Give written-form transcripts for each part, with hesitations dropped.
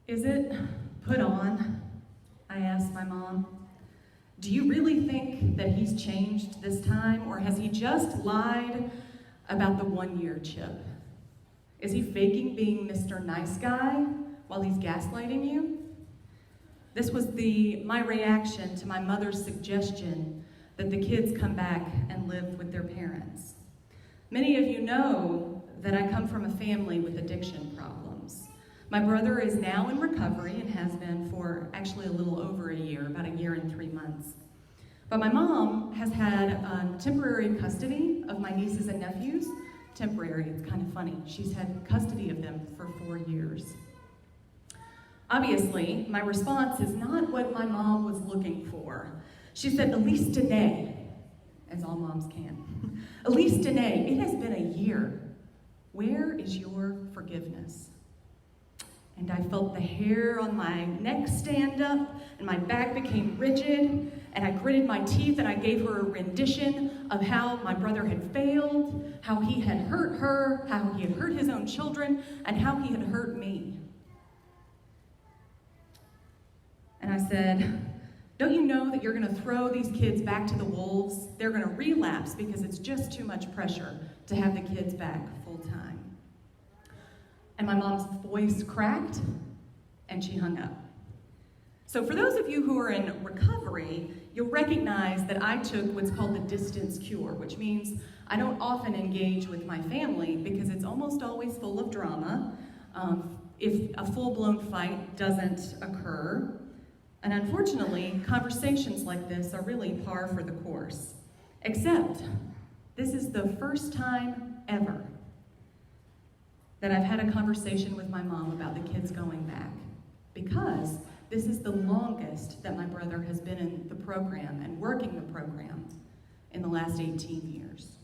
Is it put on? I asked my mom. Do you really think that he's changed this time, or has he just lied about the 1-year chip? Is he faking being Mr. Nice Guy while he's gaslighting you? This was my reaction to my mother's suggestion that the kids come back and live with their parents. Many of you know that I come from a family with addiction problems. My brother is now in recovery and has been for actually a little over a year, about a year and 3 months. But my mom has had temporary custody of my nieces and nephews. Temporary, it's kind of funny. She's had custody of them for 4 years. Obviously, my response is not what my mom was looking for. She said, Elise Dene, as all moms can. Elise Dene, it has been a year. Where is your forgiveness? And I felt the hair on my neck stand up, and my back became rigid, and I gritted my teeth, and I gave her a rendition of how my brother had failed, how he had hurt her, how he had hurt his own children, and how he had hurt me. And I said, don't you know that you're going to throw these kids back to the wolves? They're going to relapse because it's just too much pressure to have the kids back full time. And my mom's voice cracked, and she hung up. So for those of you who are in recovery, you'll recognize that I took what's called the distance cure, which means I don't often engage with my family because it's almost always full of drama if a full-blown fight doesn't occur. And unfortunately, conversations like this are really par for the course. Except, this is the first time ever that I've had a conversation with my mom about the kids going back, because this is the longest that my brother has been in the program and working the program in the last 18 years.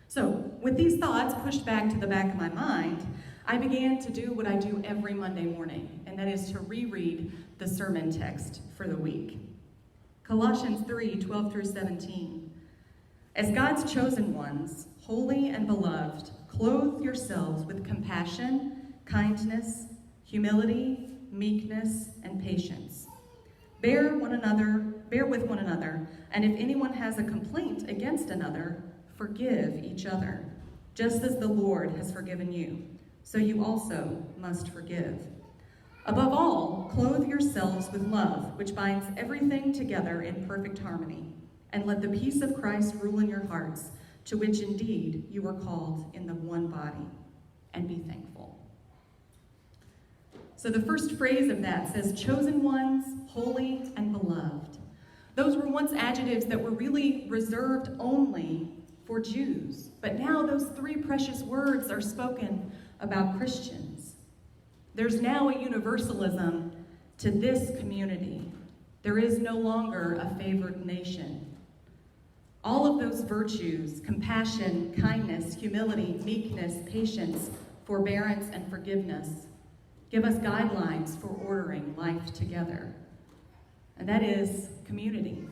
So, with these thoughts pushed back to the back of my mind, I began to do what I do every Monday morning, and that is to reread the sermon text for the week. Colossians 3:12 through 17. As God's chosen ones, holy and beloved, clothe yourselves with compassion, kindness, humility, meekness, and patience. Bear with one another, and if anyone has a complaint against another, forgive each other, just as the Lord has forgiven you. So you also must forgive. Above all, clothe yourselves with love, which binds everything together in perfect harmony. And let the peace of Christ rule in your hearts, to which indeed you were called in the one body. And be thankful. So the first phrase of that says, chosen ones, holy and beloved. Those were once adjectives that were really reserved only for Jews. But now those three precious words are spoken about Christians. There's now a universalism to this community. There is no longer a favored nation. All of those virtues, compassion, kindness, humility, meekness, patience, forbearance, and forgiveness, give us guidelines for ordering life together. And that is community.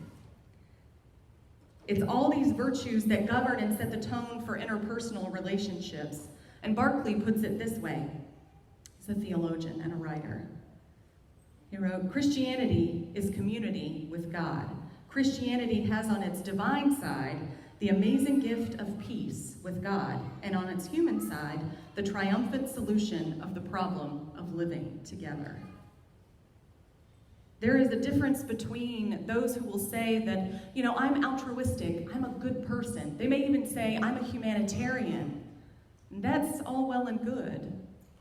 It's all these virtues that govern and set the tone for interpersonal relationships. And Barclay puts it this way. He's a theologian and a writer. He wrote, Christianity is community with God. Christianity has on its divine side the amazing gift of peace with God, and on its human side, the triumphant solution of the problem of living together. There is a difference between those who will say that, I'm altruistic, I'm a good person. They may even say, I'm a humanitarian. And that's all well and good,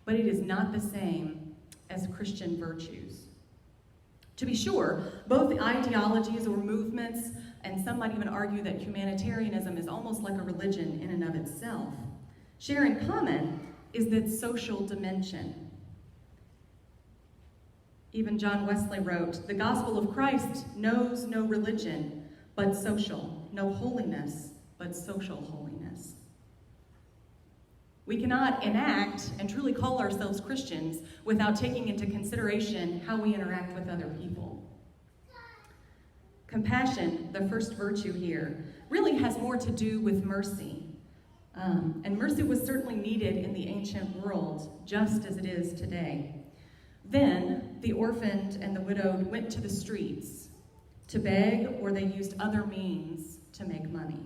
but it is not the same as Christian virtues. To be sure, both ideologies or movements, and some might even argue that humanitarianism is almost like a religion in and of itself, share in common is its social dimension. Even John Wesley wrote, the gospel of Christ knows no religion but social, no holiness but social holiness. We cannot enact and truly call ourselves Christians without taking into consideration how we interact with other people. Compassion, the first virtue here, really has more to do with mercy. And mercy was certainly needed in the ancient world, just as it is today. Then the orphaned and the widowed went to the streets to beg, or they used other means to make money.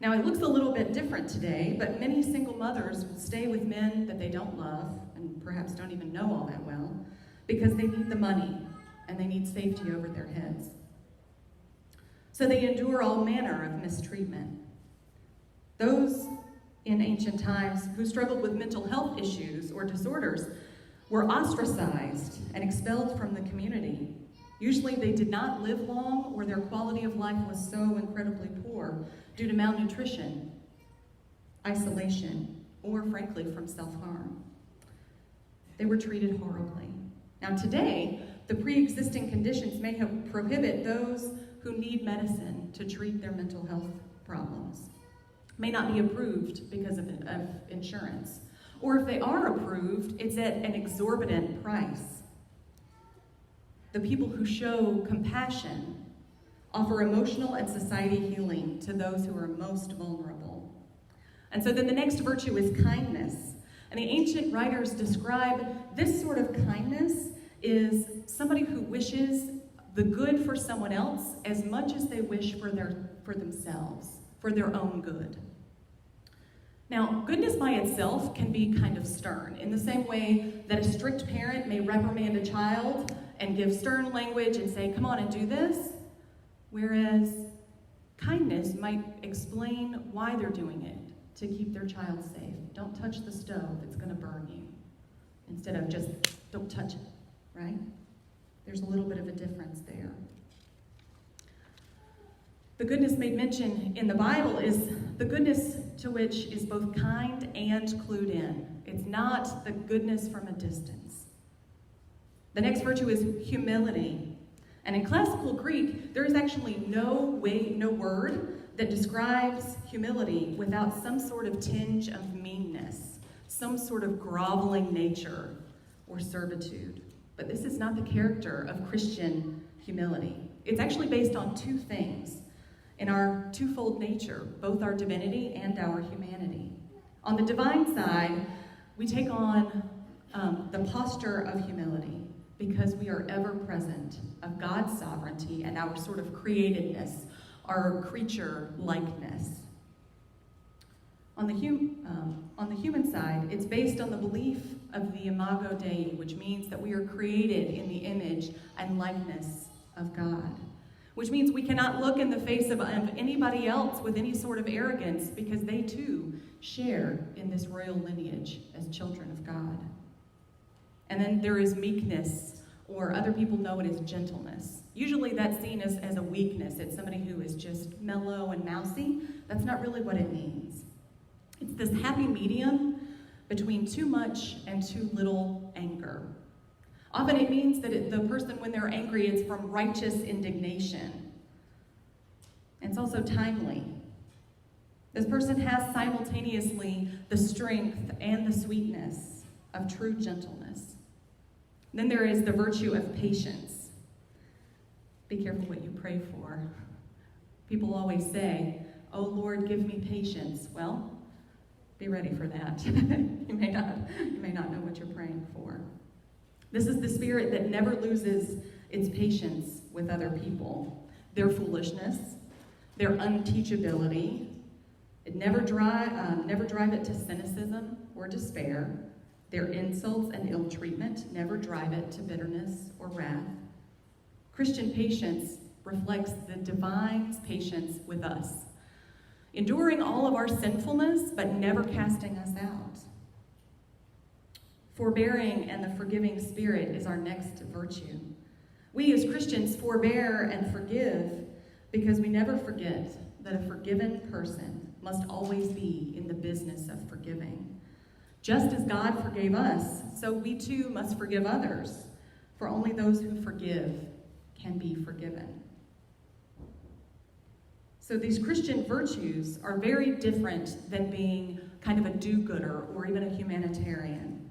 Now, it looks a little bit different today, but many single mothers will stay with men that they don't love and perhaps don't even know all that well because they need the money and they need safety over their heads. So they endure all manner of mistreatment. Those in ancient times who struggled with mental health issues or disorders were ostracized and expelled from the community. Usually they did not live long, or their quality of life was so incredibly poor due to malnutrition, isolation, or frankly from self-harm. They were treated horribly. Now today, the pre-existing conditions may prohibit those who need medicine to treat their mental health problems. May not be approved because of insurance. Or if they are approved, it's at an exorbitant price. The people who show compassion offer emotional and society healing to those who are most vulnerable. And so then the next virtue is kindness. And the ancient writers describe this sort of kindness is somebody who wishes the good for someone else as much as they wish for themselves, for their own good. Now, goodness by itself can be kind of stern, in the same way that a strict parent may reprimand a child and give stern language and say, come on and do this, whereas kindness might explain why they're doing it, to keep their child safe. Don't touch the stove, it's going to burn you. Instead of just, don't touch it, right? There's a little bit of a difference there. The goodness made mention in the Bible is the goodness to which is both kind and clued in. It's not the goodness from a distance. The next virtue is humility. And in classical Greek, there is actually no word that describes humility without some sort of tinge of meanness, some sort of groveling nature or servitude. But this is not the character of Christian humility. It's actually based on two things in our twofold nature, both our divinity and our humanity. On the divine side, we take on the posture of humility because we are ever present of God's sovereignty and our sort of createdness, our creature likeness. On the human side, it's based on the belief of the imago Dei, which means that we are created in the image and likeness of God. Which means we cannot look in the face of anybody else with any sort of arrogance because they too share in this royal lineage as children of God. And then there is meekness, or other people know it as gentleness. Usually that's seen as a weakness. It's somebody who is just mellow and mousy. That's not really what it means. It's this happy medium between too much and too little anger. Often it means that the person, when they're angry, it's from righteous indignation. It's also timely. This person has simultaneously the strength and the sweetness of true gentleness. Then there is the virtue of patience. Be careful what you pray for. People always say, oh Lord, give me patience. Well, be ready for that. You may not know what you're praying for. This is the spirit that never loses its patience with other people. Their foolishness, their unteachability, it never drive it to cynicism or despair. Their insults and ill treatment never drive it to bitterness or wrath. Christian patience reflects the divine's patience with us, enduring all of our sinfulness, but never casting us out. Forbearing and the forgiving spirit is our next virtue. We as Christians forbear and forgive because we never forget that a forgiven person must always be in the business of forgiving. Just as God forgave us, so we too must forgive others, for only those who forgive can be forgiven. So these Christian virtues are very different than being kind of a do-gooder or even a humanitarian.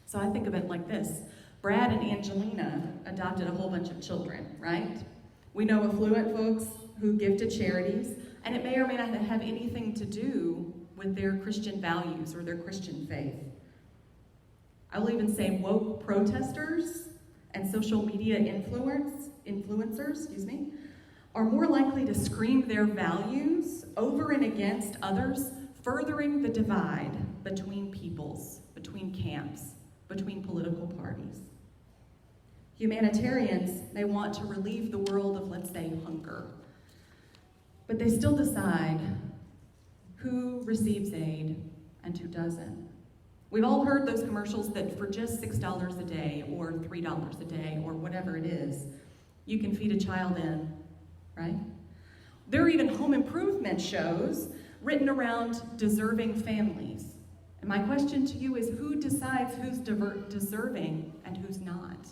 So I think of it like this. Brad and Angelina adopted a whole bunch of children, right? We know affluent folks who give to charities, and it may or may not have anything to do with their Christian values or their Christian faith. I will even say woke protesters and social media influencers, are more likely to scream their values over and against others, furthering the divide between peoples, between camps, between political parties. Humanitarians may want to relieve the world of, let's say, hunger, but they still decide who receives aid and who doesn't. We've all heard those commercials that for just $6 a day or $3 a day or whatever it is, you can feed a child in, right? There are even home improvement shows written around deserving families. And my question to you is, who decides who's deserving and who's not?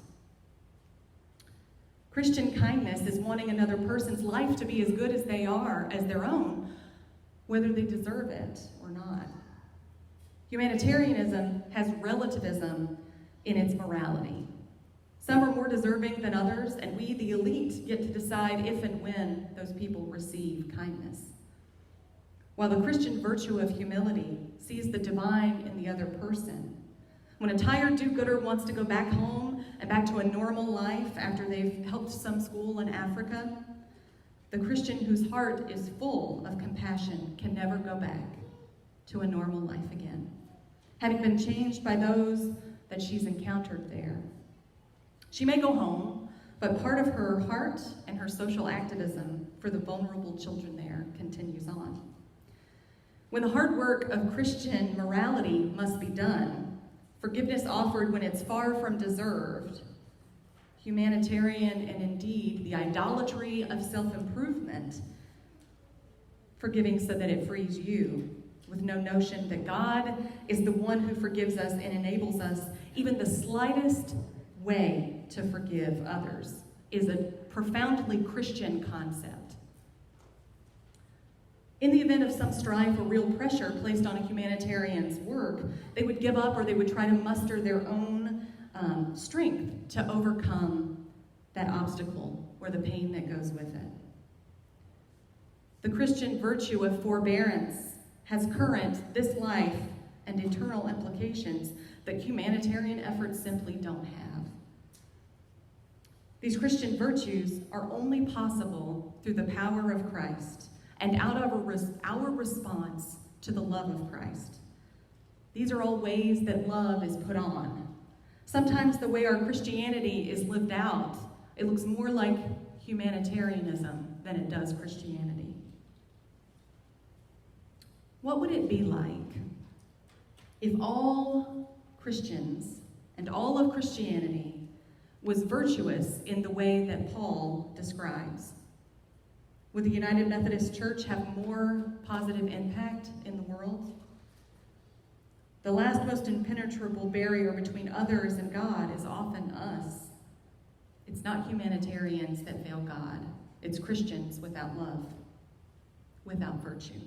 Christian kindness is wanting another person's life to be as good as they are, as their own, whether they deserve it or not. Humanitarianism has relativism in its morality. Some are more deserving than others, and we, the elite, get to decide if and when those people receive kindness. While the Christian virtue of humility sees the divine in the other person. When a tired do-gooder wants to go back home and back to a normal life after they've helped some school in Africa, the Christian whose heart is full of compassion can never go back to a normal life again, having been changed by those that she's encountered there. She may go home, but part of her heart and her social activism for the vulnerable children there continues on. When the hard work of Christian morality must be done, forgiveness offered when it's far from deserved, humanitarian and indeed the idolatry of self-improvement, forgiving so that it frees you, with no notion that God is the one who forgives us and enables us even the slightest way to forgive others, is a profoundly Christian concept. In the event of some strife or real pressure placed on a humanitarian's work, they would give up or they would try to muster their own strength to overcome that obstacle or the pain that goes with it. The Christian virtue of forbearance has current, this life, and eternal implications that humanitarian efforts simply don't have. These Christian virtues are only possible through the power of Christ and out of our response to the love of Christ. These are all ways that love is put on. Sometimes the way our Christianity is lived out, it looks more like humanitarianism than it does Christianity. What would it be like if all Christians and all of Christianity was virtuous in the way that Paul describes? Would the United Methodist Church have more positive impact in the world? The last most impenetrable barrier between others and God is often us. It's not humanitarians that fail God. It's Christians without love, without virtue.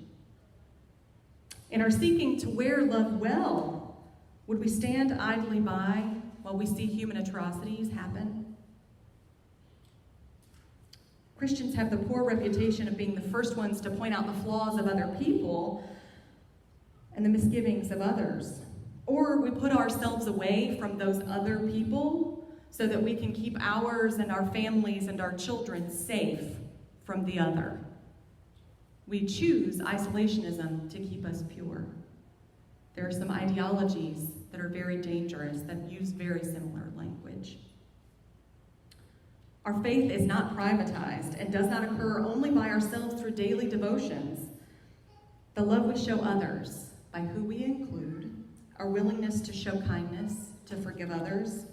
In our seeking to wear love well, would we stand idly by while we see human atrocities happen? Christians have the poor reputation of being the first ones to point out the flaws of other people and the misgivings of others. Or we put ourselves away from those other people so that we can keep ours and our families and our children safe from the other. We choose isolationism to keep us pure. There are some ideologies that are very dangerous that use very similar language. Our faith is not privatized and does not occur only by ourselves through daily devotions. The love we show others, by who we include, our willingness to show kindness, to forgive others.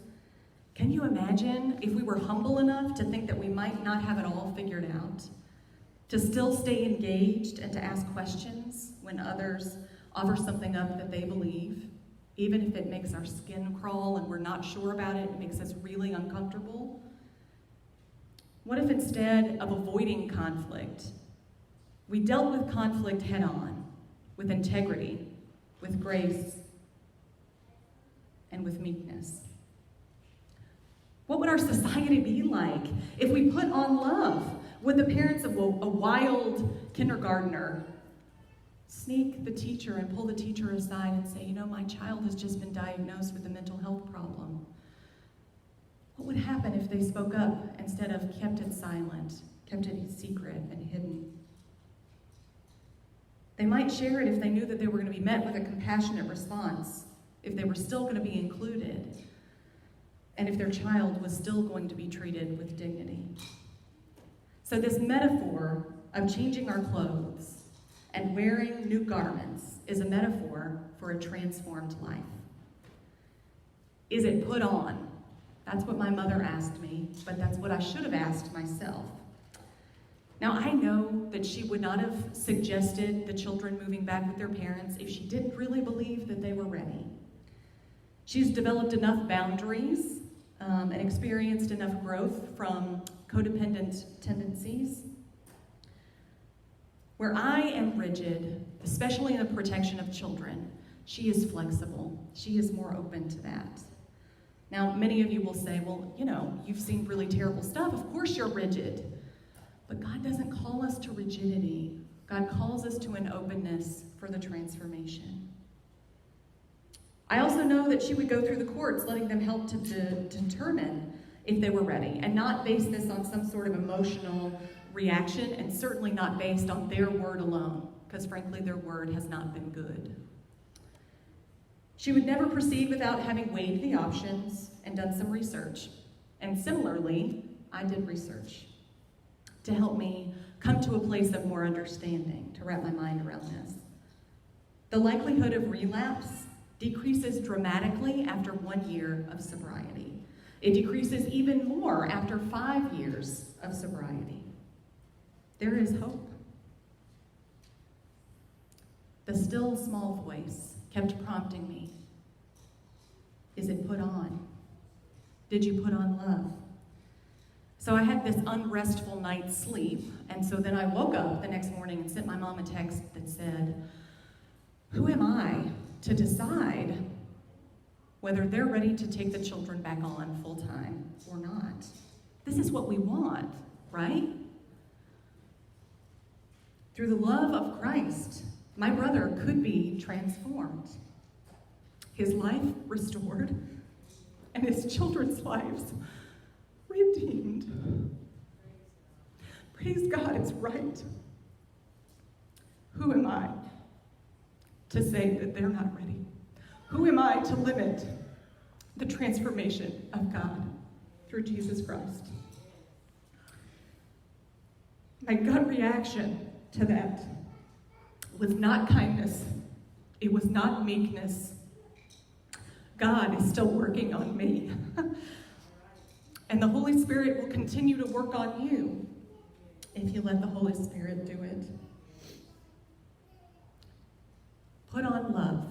Can you imagine if we were humble enough to think that we might not have it all figured out? To still stay engaged and to ask questions when others offer something up that they believe, even if it makes our skin crawl and we're not sure about it, it makes us really uncomfortable? What if instead of avoiding conflict, we dealt with conflict head on, with integrity, with grace, and with meekness? What would our society be like if we put on love? Would the parents of a wild kindergartner sneak the teacher and pull the teacher aside and say, my child has just been diagnosed with a mental health problem? What would happen if they spoke up instead of kept it silent, kept it secret and hidden? They might share it if they knew that they were going to be met with a compassionate response, if they were still going to be included, and if their child was still going to be treated with dignity. So this metaphor of changing our clothes and wearing new garments is a metaphor for a transformed life. Is it put on? That's what my mother asked me, but that's what I should have asked myself. Now, I know that she would not have suggested the children moving back with their parents if she didn't really believe that they were ready. She's developed enough boundaries and experienced enough growth from codependent tendencies. Where I am rigid, especially in the protection of children, she is flexible. She is more open to that. Now, many of you will say, well, you've seen really terrible stuff. Of course you're rigid. But God doesn't call us to rigidity. God calls us to an openness for the transformation. I also know that she would go through the courts, letting them help to determine if they were ready, and not base this on some sort of emotional reaction, and certainly not based on their word alone, because frankly, their word has not been good. She would never proceed without having weighed the options and done some research. And similarly, I did research to help me come to a place of more understanding, to wrap my mind around this. The likelihood of relapse decreases dramatically after 1 year of sobriety. It decreases even more after 5 years of sobriety. There is hope. The still small voice kept prompting me. Is it put on? Did you put on love? So I had this unrestful night's sleep, and so then I woke up the next morning and sent my mom a text that said, who am I to decide whether they're ready to take the children back on full time or not? This is what we want, right? Through the love of Christ, my brother could be transformed, his life restored, and his children's lives redeemed. Praise God, it's right. Who am I to say that they're not ready? Who am I to limit the transformation of God through Jesus Christ? My gut reaction to that was not kindness. It was not meekness. God is still working on me. And the Holy Spirit will continue to work on you if you let the Holy Spirit do it. Put on love.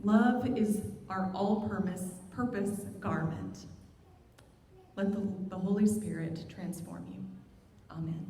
Love is our all-purpose garment. Let the Holy Spirit transform you. Amen.